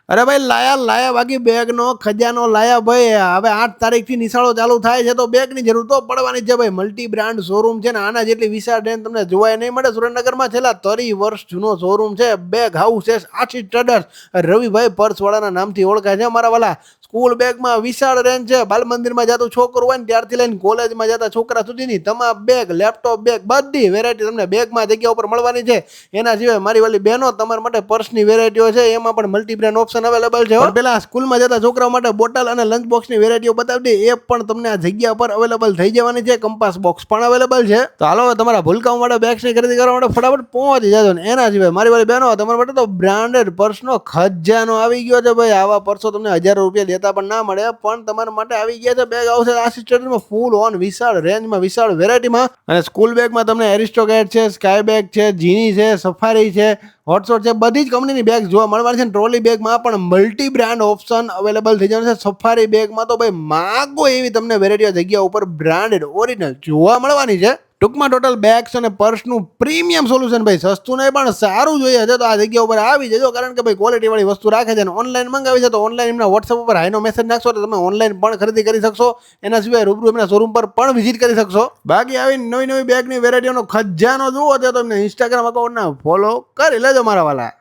અરે ભાઈ લાયા બાકી બેગનો ખજાનો લાયા ભાઈ. હવે 8 તારીખથી નિશાળો ચાલુ થાય છે તો બેગની જરૂર તો પડવાની છે ભાઈ. મલ્ટી બ્રાન્ડ શોરૂમ છે ને આના જેટલી વિશાળ રેન્જ તમને જોવાય નહીં મળે. સુરેન્દ્રનગરમાં છેલ્લા 30 વર્ષ જૂનો શોરૂમ છે. બેગ હાઉસ આશિષ ટ્રેડર્સ રવિભાઈ પર્સવાળાના નામથી ઓળખાય છે અમારા વાલા. સ્કૂલ બેગમાં વિશાળ રેન્જ છે. બાલ મંદિરમાં જતું છોકરું હોય ને ત્યારથી લઈને કોલેજમાં જતા છોકરા સુધીની તમામ બેગ, લેપટોપ બેગ, બધી વેરાયટી તમને બેગમાં જગ્યા ઉપર મળવાની છે. એના સિવાય મારી વાલી બહેનો તમારા માટે પર્સની વેરાયટીઓ છે, એમાં પણ મલ્ટી બ્રાન્ડ ઓપ્શન અવેલેબલ છે. પેલા સ્કૂલમાં જતા છોકરાઓ માટે બોટલ અને લંચ બોક્સની વેરાયટીઓ બતાવી દે, એ પણ તમને આ જગ્યા પર અવેલેબલ થઈ જવાની છે. કંપાસ બોક્સ પણ અવેલેબલ છે. તો હાલો તમારા ભૂલકાઓ માટે બેગ્સની ખરીદી કરવા માટે ફટાફટ પહોંચી જજો. એના સિવાય મારી વાળી બહેનો તમારા માટે તો બ્રાન્ડેડ પર્સનો ખજાનો આવી ગયો છે ભાઈ. આવા પર્સો તમને હજારો રૂપિયા લેતા પણ ના મળે, પણ તમારા માટે આવી ગયા છે. બેગ આવશે આશિષ ટ્રેડર્સમાં ફૂલ ઓન વિશાળ રેન્જમાં, વિશાળ વેરાયટીમાં. અને સ્કૂલ બેગમાં તમને એરિસ્ટોકેટ છે, સ્કાય બેગ છે, જીની છે, સફારી છે, હોટશોટ છે, બધી જ કંપનીની બેગ જોવા મળવાની છે. ટ્રોલી બેગમાં પણ મલ્ટી બ્રાન્ડ ઓપ્શન અવેલેબલ થઈ જવાનું છે. સફારી બેગમાં તો ભાઈ માગો એવી તમને વેરાયટીઓ જગ્યા ઉપર બ્રાન્ડેડ ઓરિજિનલ જોવા મળવાની છે. ટૂંકમાં ટોટલ બેગ્સ અને પર્સનું પ્રીમિયમ સોલ્યુશન ભાઈ. સસ્તું નહીં પણ સારું જોઈએ છે તો આ જગ્યા ઉપર આવી જજો, કારણ કે ભાઈ ક્વોલિટી વાળી વસ્તુ રાખે છે. અને ઓનલાઈન મંગાવી છે તો ઓનલાઈન એમના વોટ્સઅપ ઉપર હાઈનો મેસેજ નાખશો તો તમે ઓનલાઈન પણ ખરીદી કરી શકશો. એના સિવાય રૂબરૂ એમના શોરૂમ પર પણ વિઝિટ કરી શકશો. બાકી આવી નવી બેગની વેરાયટીઓનો ખજાનો જુઓ છે તો એમને ઇન્સ્ટાગ્રામ અકાઉન્ટના ફોલો કરી લેજો મારા વાલા.